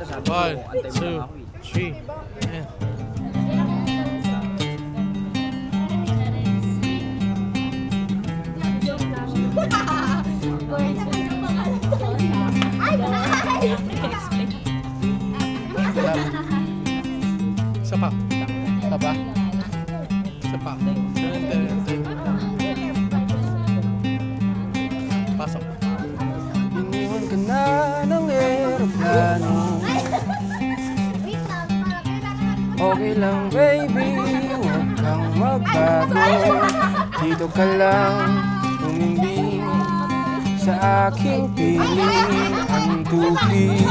1, 2, 3. Ayan. Isa pa. Isa pa. Isa pa. Pasok. Iniwan ka na ng aeroplano. Okay lang baby, huwag kang magbago. Dito ka lang umimbing sa aking piling ang tubig.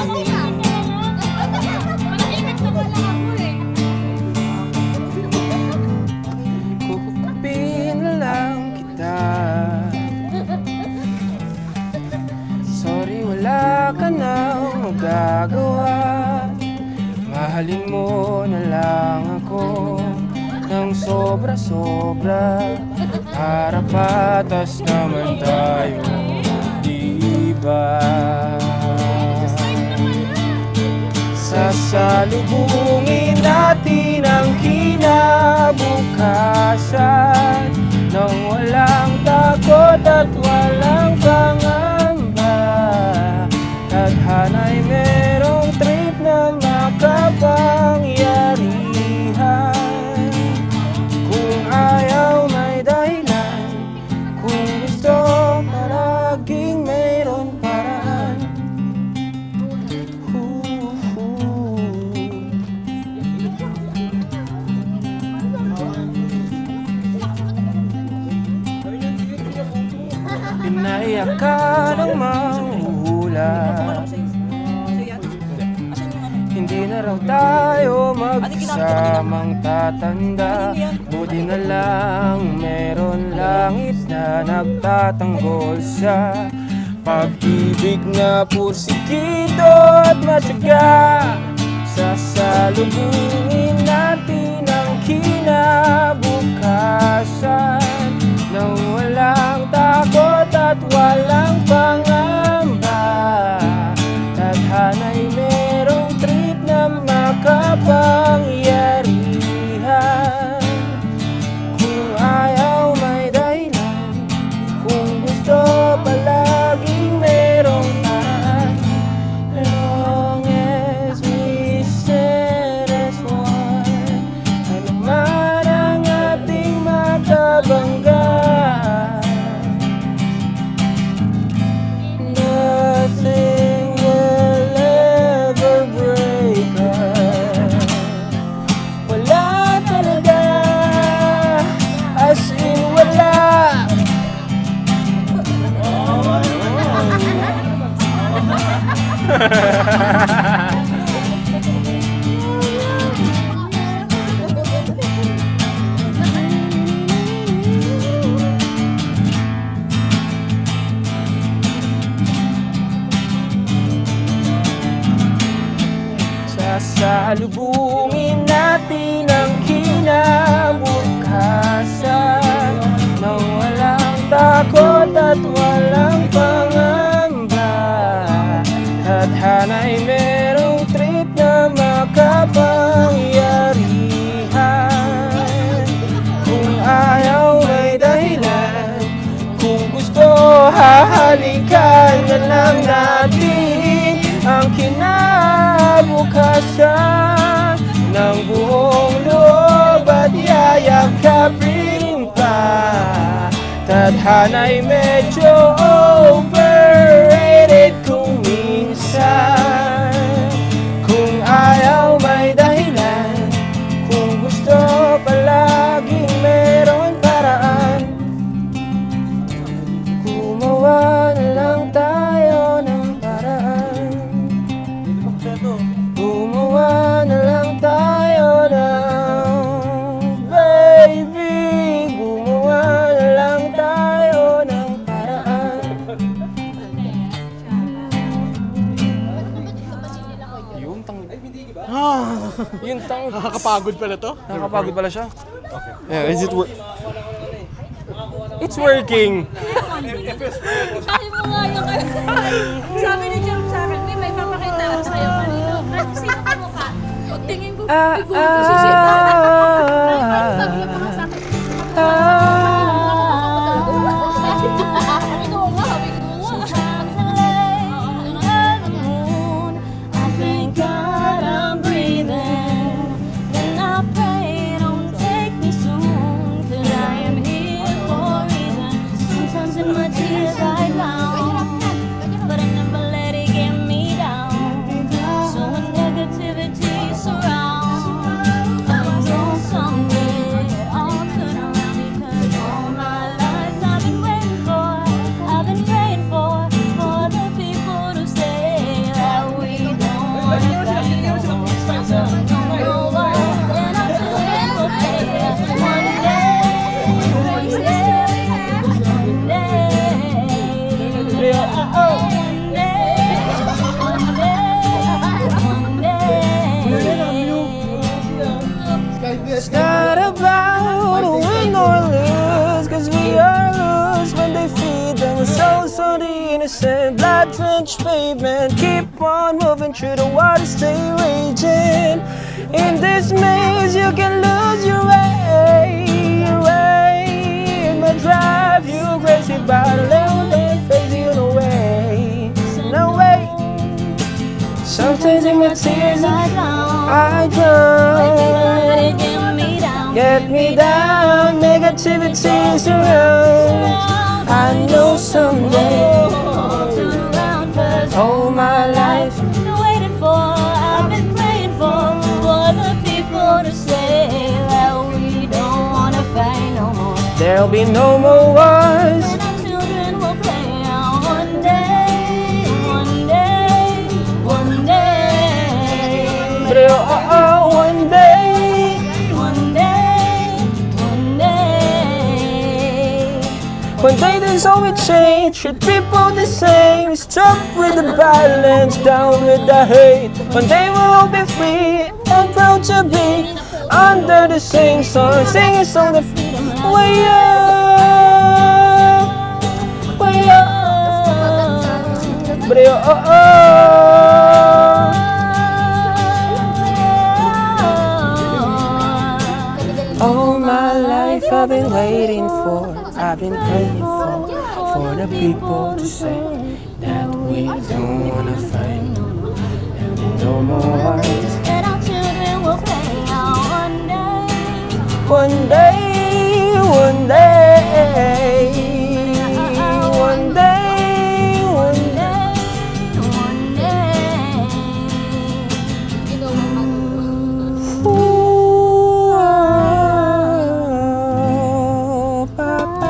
Kukupin na lang kita. Sorry, wala ka nang magagawa. Mahalin mo na lang ako ng sobra-sobra para patas naman tayo, di ba? Sasalubungin natin ang kinabukasan nang walang takot at walang pangamba. Tadhana'y merong trip na makapangyarihan. Kung ayaw may dahilan, kung gusto palaging mayroon paraan. Pinaiyak ka ng mahuhula. Hindi na raw tayo magkasamang tatanda. Buti na lang meron langit na nagtatanggol sa pag-ibig na pursigido at matyaga. Sasalubungin natin ang kinabukasan nang walang takot at walang pangamba. Tadhana'y merong trip na makapangyarihan. Kung ayaw may dahilan, kung gusto palaging merong paraan. Long as we stand as one, ano man ang ating makabangga. Nothing will ever break us. Wala talaga, as in wala. Sasalubungin natin ang kinabukasan nang walang takot at walang pangamba. Tadhana'y merong trip na makapangyarihan. Kung ayaw may dahilan, kung gusto hahalikan na lang natin ang kinabukasan ng buong loob at yayakapin pa. Tadhana'y medyo overrated kung minsan. Kung ayaw may dahilan, kung gusto palaging meron paraan. Gumawa na lang tayo ng paraan. Gumawa na lang tayo ng baby. Gumawa na lang tayo ng paraan. Yung tang... Yung tang... Nakakapagod pala to? Nakakapagod pala siya. Okay. Yeah, is it It's working. Sabi mo nga yung sabi ni Jerome sa akin, may papakita ako sa'yo kanina. It's not about a win or lose, cause we are loose when they feed them. Souls so the innocent, blood-drenched pavement. Keep on moving through the water, stay raging. In this maze you can lose your way, your way. It might drive you crazy, but a little bit phase you away. No way. Sometimes in my tears I drown. Get me down, negativity surrounds. I know someday, all my life, been waiting for, I've been praying for the people to say that we don't wanna fight no more. there'll be no more wars. And our children will play out one day, one day, one day. But one day, One day, one day. one day there's always change. Treat people the same. Stop with the violence, down with the hate. One day we'll all be free and proud to be under the same sun, singing song of freedom. Way up, way up. But all my life I've been waiting for, I've been praying for the people to say that we don't wanna fight. There'll be no more wars. And our children will play out one day. One day, one day, one day, one day. One day. Ooh, ba, ba,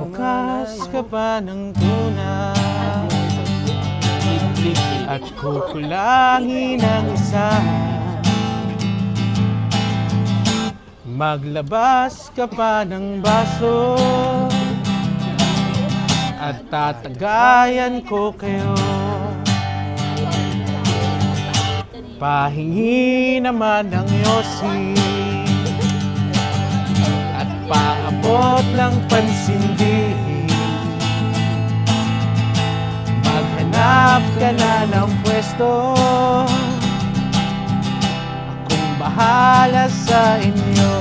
Bukas ka ba ng tuna? Liblib at kukulangin ang isa. Maglabas ka pa ng baso at tatagayan ko kayo. Pahingi naman ng yosi at paabot ng pansindi. Maghanap ka na ng pwesto, akong bahala sa inyo.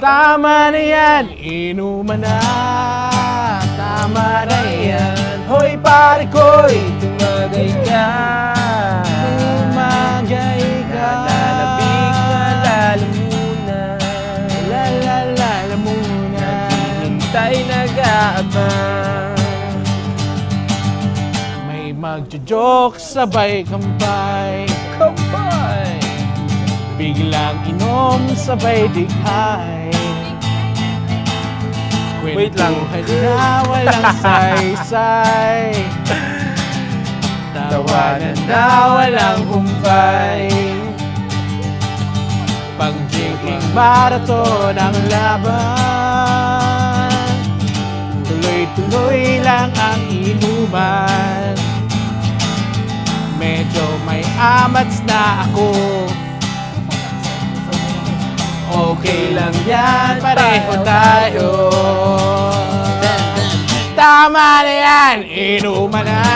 Tama na yan, inuman na. Tama na yan. Hoy pare ko'y tumagay ka. tumagay ka. Lalabig ka, lalo muna. Lalalala muna. Hintay nag-aabang. May magjo-joke sabay kampay. Kampay! Biglang inom sabay dighay. Wait lang. Kwentuhan na walang saysay. Tawanan na walang humpay. Pang-drinking marathon ang laban. Tuloy-tuloy lang ang inuman. Medyo may amats na ako. Okay lang yan, pareho tayo. Tama na yan, inuman na.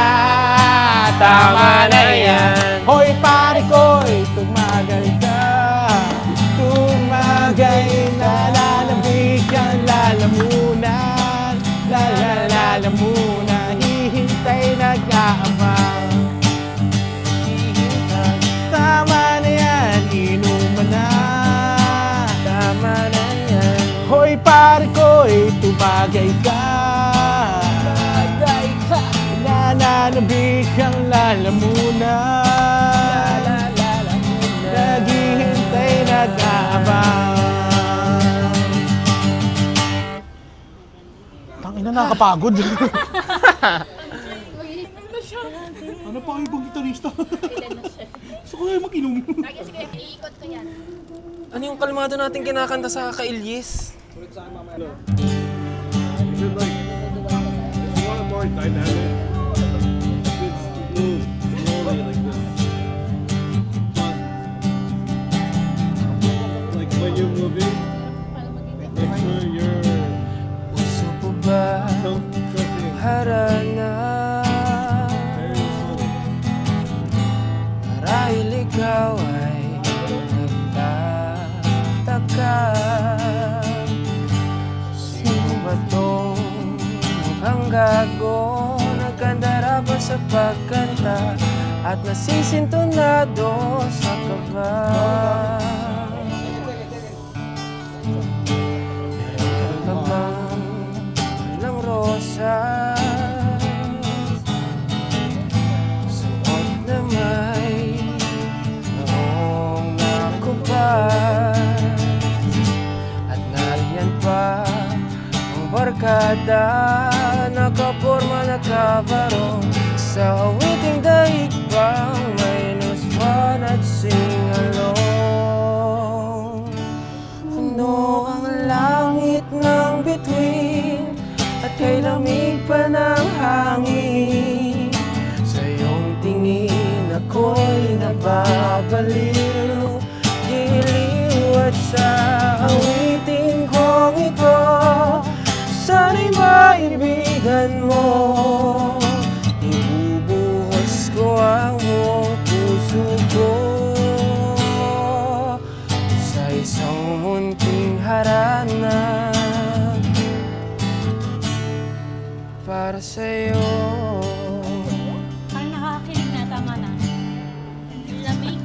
Tama na yan. Hoy pare ko'y tumagal ka. Tumagay na lalamig ang lalamunan. Lalamunan, hihintay nag-aabang. Hihintay. Tama na yan, inuman na. Tama na yan. Hoy pare ko'y tumagay ka. Bagay ka. Nananabik ang lalamunan. Naghihintay, nag-aabang. Tangina, nakakapagod. Ano pa kayo bang gitarista? Gusto ko kayo mag-inom. Iikot ko yan. Ano yung kalmado natin kinakanta sa Kailyes? More dynamic. It's smooth, slowly like this. Like when you're moving, make sure you're Puso po ba tilting harana? very slowly. Marahil ikaw ay nagtataka. Sino ba tong mukhang gago? Nagkandara ba sa pagkanta at nasisintonado sa kaba? Meron ka bang ng rosas? Suot na may noong nakubad at nariyan pa ang barkada, nakaporma, nakabarong sa awiting daig pang minus one at sing along. Puno ang langit ng bituin at kay lamig pa ng hangin. Sa iyong tingin ako'y nababaliw, giliw at sa awiting kong ito, sana'y maibigan mo. Ibubuhos ko ang buong puso ko sa isang munting harana para sa'yo. Parang nakakakilig na, tama na. Lamig.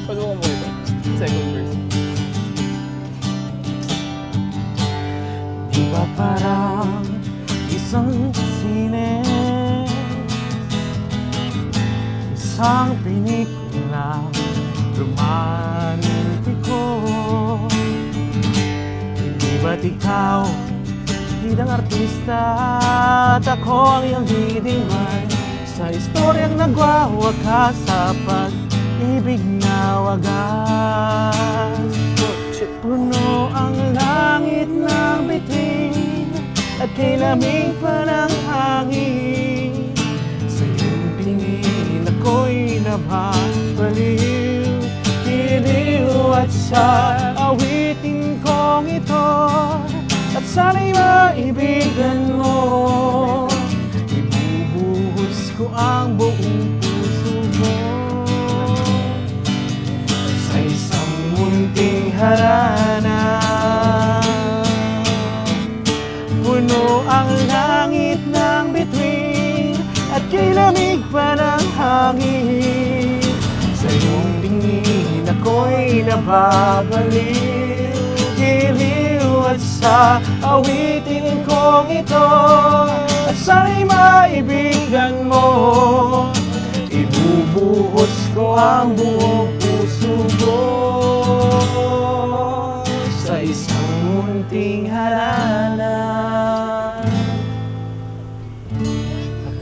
Pag-uwa mo ito, second verse. Di ba parang isang sine, isang pelikula romantiko? Hindi ba't ikaw bilang artista at ako ang iyong didiman sa istoryang nagwawakas sa pag-ibig na wagas? Puno ang langit ng bitin at kay lamig pa ng hangin. Sa iyong tingin ako'y nababaliw, giliw at sa awitin kong ito, at sana'y maibigan mo. Ibubuhos ko ang buong puso mo sa isang munting harana. Puno ang langit ng bituin at kay lamig pa ng hangin. Sa iyong tingin ako'y nababaliw, giliw at sa awitin kong ito, at sana'y maibigan mo. Ibubuhos ko ang buong puso ko sa isang munting harana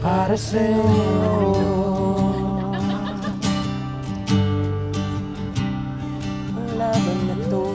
para sa'yo. Ang laban na to